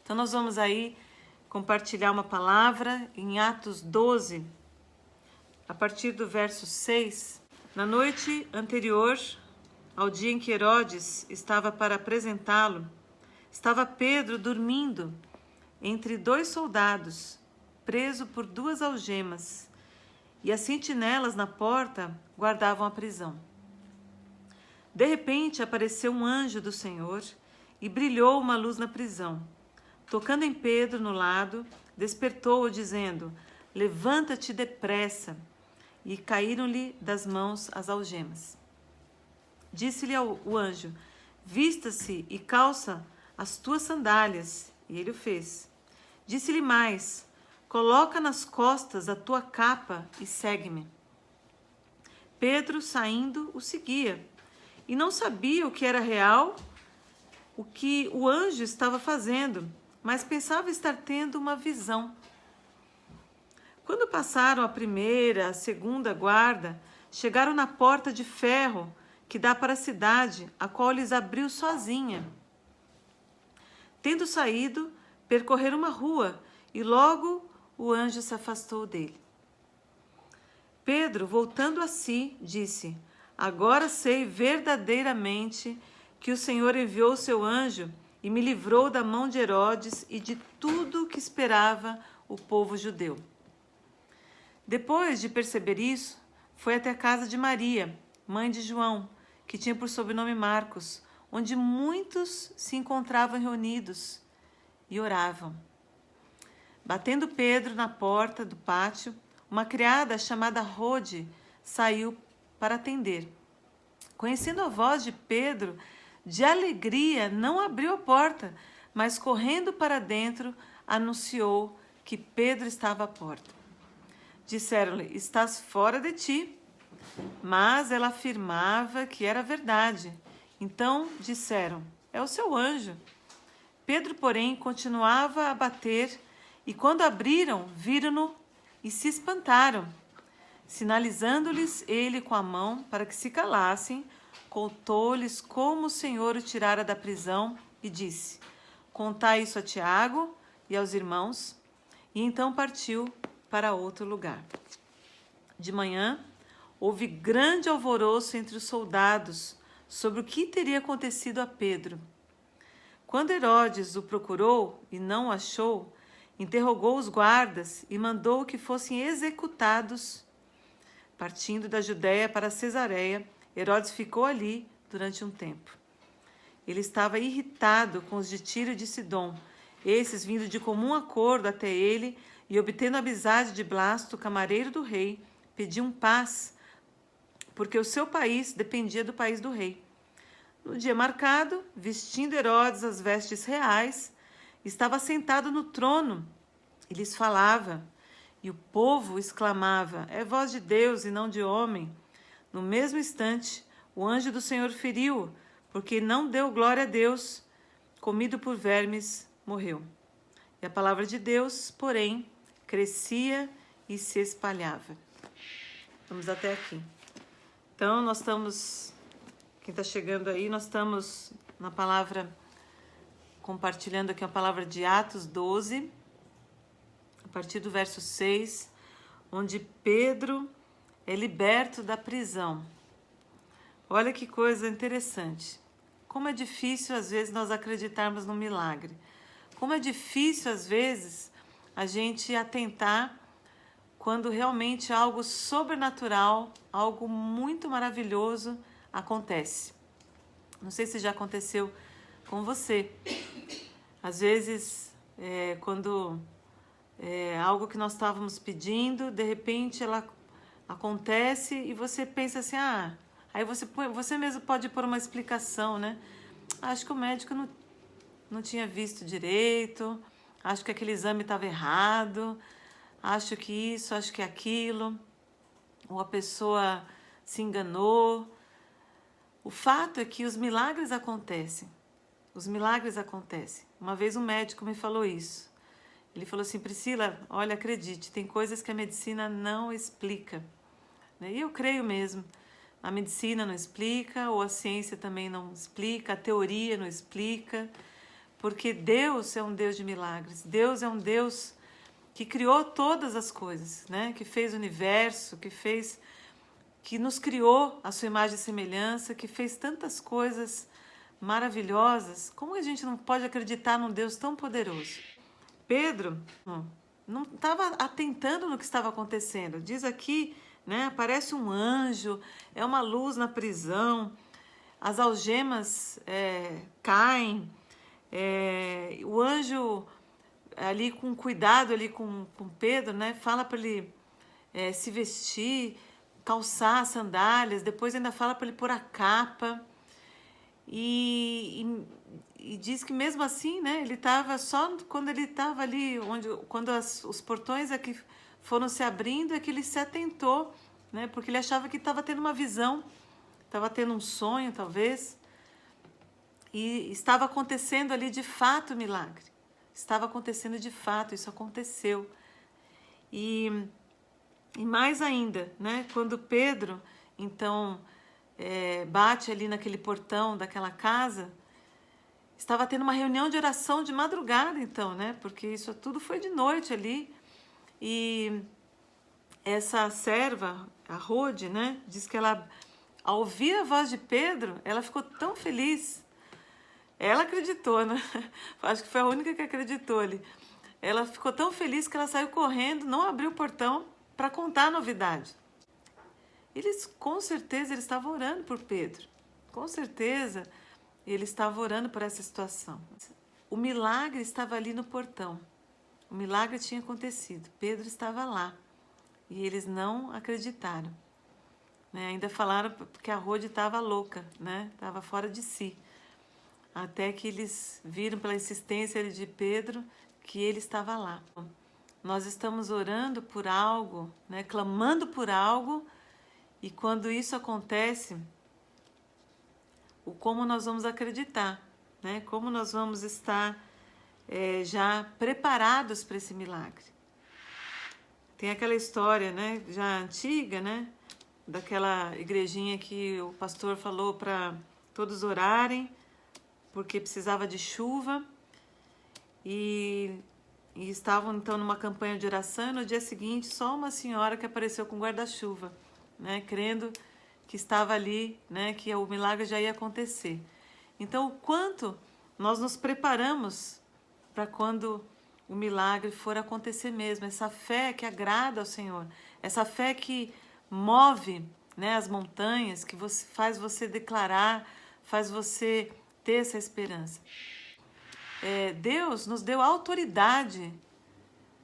Então nós vamos aí compartilhar uma palavra em Atos 12, a partir do verso 6. Na noite anterior ao dia em que Herodes estava para apresentá-lo, estava Pedro dormindo entre dois soldados, preso por duas algemas, e as sentinelas na porta guardavam a prisão. De repente apareceu um anjo do Senhor e brilhou uma luz na prisão. Tocando em Pedro no lado, despertou-o, dizendo: levanta-te depressa. E caíram-lhe das mãos as algemas. Disse-lhe o anjo: vista-se e calça as tuas sandálias. E ele o fez. Disse-lhe mais: coloca nas costas a tua capa e segue-me. Pedro, saindo, o seguia, e não sabia o que era real, o que o anjo estava fazendo, mas pensava estar tendo uma visão. Quando passaram a primeira, a segunda guarda, chegaram na porta de ferro que dá para a cidade, a qual lhes abriu sozinha. Tendo saído, percorreram uma rua, e logo o anjo se afastou dele. Pedro, voltando a si, disse: agora sei verdadeiramente que o Senhor enviou o seu anjo e me livrou da mão de Herodes e de tudo o que esperava o povo judeu. Depois de perceber isso, foi até a casa de Maria, mãe de João, que tinha por sobrenome Marcos, onde muitos se encontravam reunidos e oravam. Batendo Pedro na porta do pátio, uma criada chamada Rode saiu para atender. Conhecendo a voz de Pedro, de alegria não abriu a porta, mas correndo para dentro, anunciou que Pedro estava à porta. Disseram-lhe: estás fora de ti. Mas ela afirmava que era verdade. Então disseram: é o seu anjo. Pedro, porém, continuava a bater, e quando abriram, viram-no e se espantaram. Sinalizando-lhes ele com a mão para que se calassem, contou-lhes como o Senhor o tirara da prisão e disse: contai isso a Tiago e aos irmãos. E então partiu para outro lugar. De manhã, houve grande alvoroço entre os soldados sobre o que teria acontecido a Pedro. Quando Herodes o procurou e não o achou, interrogou os guardas e mandou que fossem executados. Partindo da Judéia para Cesareia, Herodes ficou ali durante um tempo. Ele estava irritado com os de Tiro e de Sidom, esses vindo de comum acordo até ele e, obtendo a amizade de Blasto, camareiro do rei, pediam paz, porque o seu país dependia do país do rei. No dia marcado, vestindo Herodes as vestes reais, estava sentado no trono e lhes falava. E o povo exclamava: é voz de Deus e não de homem. No mesmo instante, o anjo do Senhor feriu, porque não deu glória a Deus. Comido por vermes, morreu. E a palavra de Deus, porém, crescia e se espalhava. Vamos até aqui. Então, nós estamos, quem está chegando aí, nós estamos na palavra, compartilhando aqui a palavra de Atos 12, a partir do verso 6, onde Pedro é liberto da prisão. Olha que coisa interessante. Como é difícil, às vezes, nós acreditarmos no milagre. Como é difícil, às vezes, a gente atentar quando realmente algo sobrenatural, algo muito maravilhoso acontece. Não sei se já aconteceu com você. Às vezes, quando algo que nós estávamos pedindo, de repente ela acontece e você pensa assim, aí você mesmo pode pôr uma explicação, né? Acho que o médico não tinha visto direito, acho que aquele exame estava errado, acho que isso, acho que aquilo, ou a pessoa se enganou. O fato é que os milagres acontecem. Os milagres acontecem. Uma vez um médico me falou isso. Ele falou assim: Priscila, olha, acredite, tem coisas que a medicina não explica. E eu creio mesmo. A medicina não explica, ou a ciência também não explica, a teoria não explica, porque Deus é um Deus de milagres. Deus é um Deus que criou todas as coisas, né? Que fez o universo, que nos criou a sua imagem e semelhança, que fez tantas coisas maravilhosas. Como a gente não pode acreditar num Deus tão poderoso? Pedro não estava atentando no que estava acontecendo. Diz aqui, né? Aparece um anjo, é uma luz na prisão, as algemas caem, o anjo ali com cuidado ali com Pedro, né? Fala para ele se vestir, calçar as sandálias, depois ainda fala para ele pôr a capa. E diz que mesmo assim, né, ele estava só quando ele estava ali, quando os portões aqui foram se abrindo, é que ele se atentou, né, porque ele achava que estava tendo uma visão, estava tendo um sonho, talvez, e estava acontecendo ali de fato o milagre. Estava acontecendo de fato, isso aconteceu. E mais ainda, né, quando Pedro, então, bate ali naquele portão daquela casa, estava tendo uma reunião de oração de madrugada, então, né? Porque isso tudo foi de noite ali. E essa serva, a Rode, né? Diz que ela, ao ouvir a voz de Pedro, ela ficou tão feliz. Ela acreditou, né? Acho que foi a única que acreditou ali. Ela ficou tão feliz que ela saiu correndo, não abriu o portão para contar a novidade. Com certeza, eles estavam orando por Pedro. Com certeza, ele estava orando por essa situação. O milagre estava ali no portão. O milagre tinha acontecido. Pedro estava lá. E eles não acreditaram. Né? Ainda falaram que a Rode estava louca, né? Estava fora de si. Até que eles viram pela insistência de Pedro que ele estava lá. Nós estamos orando por algo, né? Clamando por algo. E quando isso acontece, como nós vamos acreditar, né? Como nós vamos estar já preparados para esse milagre. Tem aquela história, né? Já antiga, né? Daquela igrejinha que o pastor falou para todos orarem, porque precisava de chuva. E estavam então numa campanha de oração, e no dia seguinte só uma senhora que apareceu com guarda-chuva, né, crendo que estava ali, né, que o milagre já ia acontecer. Então, o quanto nós nos preparamos para quando o milagre for acontecer mesmo, essa fé que agrada ao Senhor, essa fé que move, né, as montanhas, que faz você declarar, faz você ter essa esperança. Deus nos deu autoridade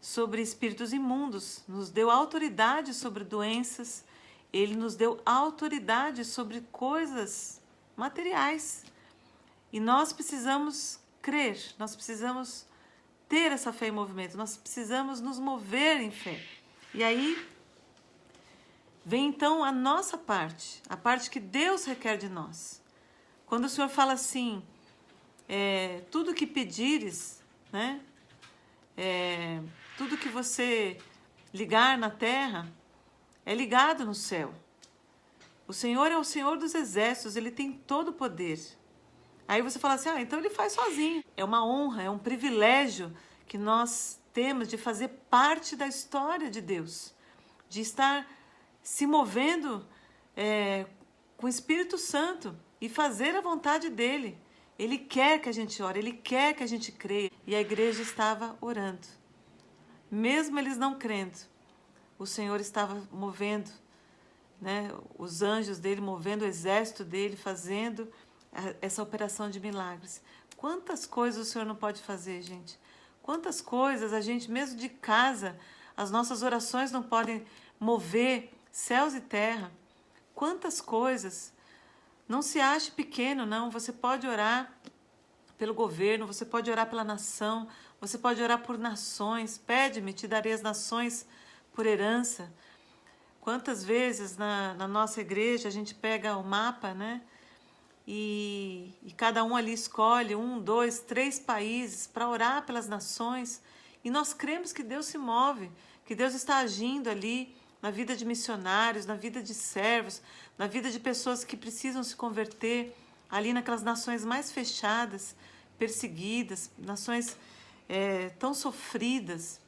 sobre espíritos imundos, nos deu autoridade sobre doenças, Ele nos deu autoridade sobre coisas materiais. E nós precisamos crer, nós precisamos ter essa fé em movimento, nós precisamos nos mover em fé. E aí vem então a nossa parte, a parte que Deus requer de nós. Quando o Senhor fala assim, tudo que pedires, né? Tudo que você ligar na terra é ligado no céu. O Senhor é o Senhor dos exércitos, Ele tem todo o poder. Aí você fala assim, então Ele faz sozinho. É uma honra, é um privilégio que nós temos de fazer parte da história de Deus, de estar se movendo com o Espírito Santo e fazer a vontade dEle. Ele quer que a gente ore, Ele quer que a gente creia. E a igreja estava orando. Mesmo eles não crendo, o Senhor estava movendo, né, os anjos dele, movendo o exército dele, fazendo essa operação de milagres. Quantas coisas o Senhor não pode fazer, gente? Quantas coisas a gente, mesmo de casa, as nossas orações não podem mover céus e terra. Quantas coisas. Não se ache pequeno, não. Você pode orar pelo governo, você pode orar pela nação, você pode orar por nações. Pede-me, te darei as nações por herança. Quantas vezes na nossa igreja a gente pega o mapa, né? E cada um ali escolhe 1, 2, 3 países para orar pelas nações. E nós cremos que Deus se move, que Deus está agindo ali na vida de missionários, na vida de servos, na vida de pessoas que precisam se converter ali naquelas nações mais fechadas, perseguidas, nações tão sofridas.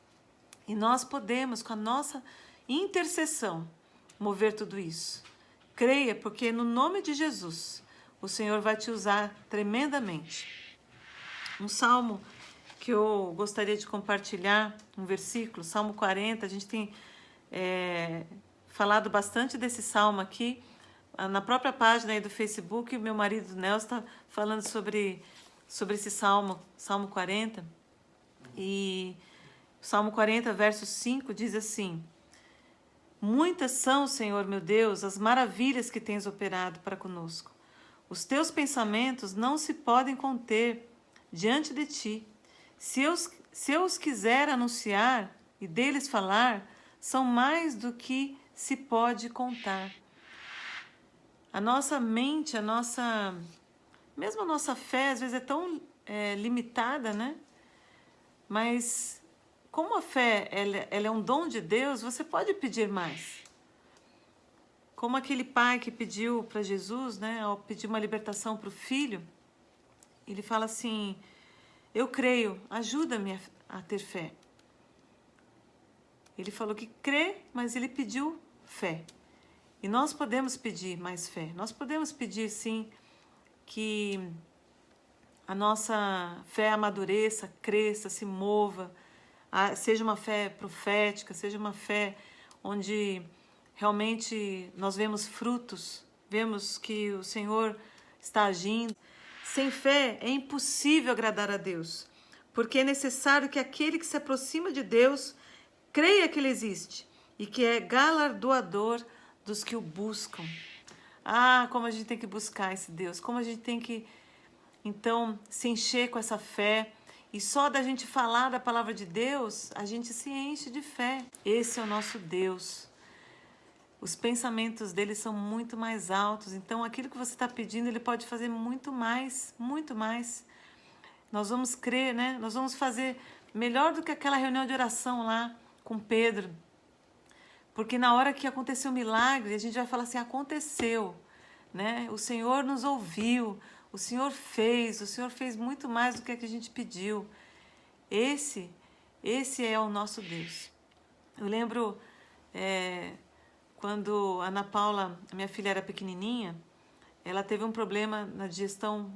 E nós podemos, com a nossa intercessão, mover tudo isso. Creia, porque no nome de Jesus, o Senhor vai te usar tremendamente. Um salmo que eu gostaria de compartilhar, um versículo, Salmo 40, a gente tem falado bastante desse salmo aqui. Na própria página aí do Facebook, meu marido Nelson está falando sobre esse salmo, Salmo 40. E o Salmo 40, verso 5, diz assim: muitas são, Senhor meu Deus, as maravilhas que tens operado para conosco. Os teus pensamentos não se podem conter diante de ti. Se eu os quiser anunciar e deles falar, são mais do que se pode contar. A nossa mente, mesmo a nossa fé, às vezes é tão limitada, né? Mas como a fé ela é um dom de Deus, você pode pedir mais. Como aquele pai que pediu para Jesus, né, ao pedir uma libertação para o filho, ele fala assim: eu creio, ajuda-me a ter fé. Ele falou que crê, mas ele pediu fé. E nós podemos pedir mais fé. Nós podemos pedir, sim, que a nossa fé amadureça, cresça, se mova, seja uma fé profética, seja uma fé onde realmente nós vemos frutos, vemos que o Senhor está agindo. Sem fé é impossível agradar a Deus, porque é necessário que aquele que se aproxima de Deus creia que Ele existe e que é galardoador dos que o buscam. Ah, como a gente tem que buscar esse Deus, como a gente tem que, então, se encher com essa fé. E só da gente falar da palavra de Deus, a gente se enche de fé. Esse é o nosso Deus. Os pensamentos dele são muito mais altos. Então, aquilo que você está pedindo, ele pode fazer muito mais, muito mais. Nós vamos crer, né? Nós vamos fazer melhor do que aquela reunião de oração lá com Pedro. Porque na hora que aconteceu o milagre, a gente vai falar assim: aconteceu, né? O Senhor nos ouviu, o Senhor fez muito mais do que a gente pediu. Esse é o nosso Deus. Eu lembro quando a Ana Paula, a minha filha, era pequenininha, ela teve um problema na digestão,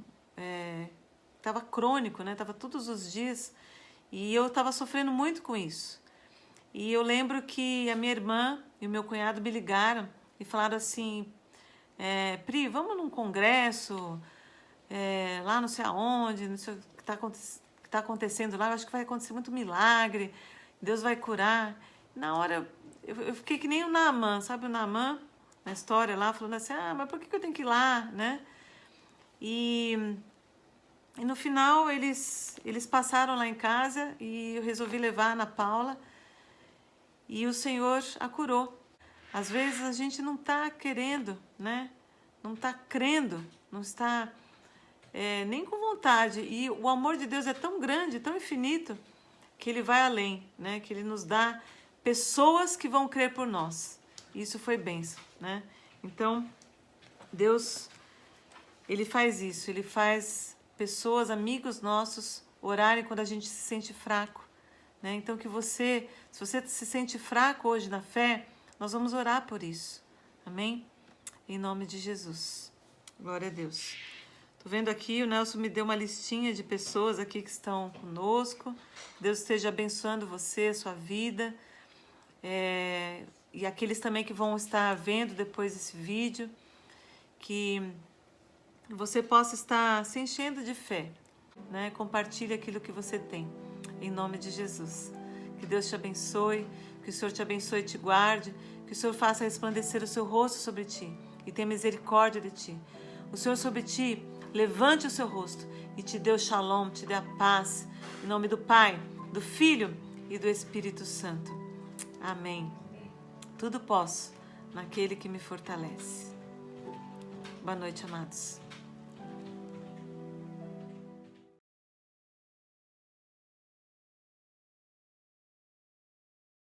estava crônico, né? Estava todos os dias, e eu estava sofrendo muito com isso. E eu lembro que a minha irmã e o meu cunhado me ligaram e falaram assim: Pri, vamos num congresso, lá não sei aonde, não sei o que está acontecendo lá, eu acho que vai acontecer muito milagre, Deus vai curar. Na hora eu fiquei que nem o Naamã, sabe o Naamã, na história lá, falando assim: mas por que eu tenho que ir lá, né? E no final eles passaram lá em casa e eu resolvi levar a Ana Paula e o Senhor a curou. Às vezes a gente não está querendo, né? Não está crendo, não está nem com vontade. E o amor de Deus é tão grande, tão infinito, que Ele vai além, né? Que Ele nos dá pessoas que vão crer por nós. Isso foi bênção, né? Então, Deus, Ele faz isso. Ele faz pessoas, amigos nossos, orarem quando a gente se sente fraco, né? Então, se você se sente fraco hoje na fé, nós vamos orar por isso. Amém? Em nome de Jesus. Glória a Deus. Tô vendo aqui, o Nelson me deu uma listinha de pessoas aqui que estão conosco. Deus esteja abençoando você, a sua vida. E aqueles também que vão estar vendo depois desse vídeo. Que você possa estar se enchendo de fé, né? Compartilhe aquilo que você tem. Em nome de Jesus. Que Deus te abençoe. Que o Senhor te abençoe e te guarde. Que o Senhor faça resplandecer o seu rosto sobre ti e tenha misericórdia de ti. O Senhor sobre ti levante o seu rosto e te dê o shalom, te dê a paz. Em nome do Pai, do Filho e do Espírito Santo. Amém. Tudo posso naquele que me fortalece. Boa noite, amados.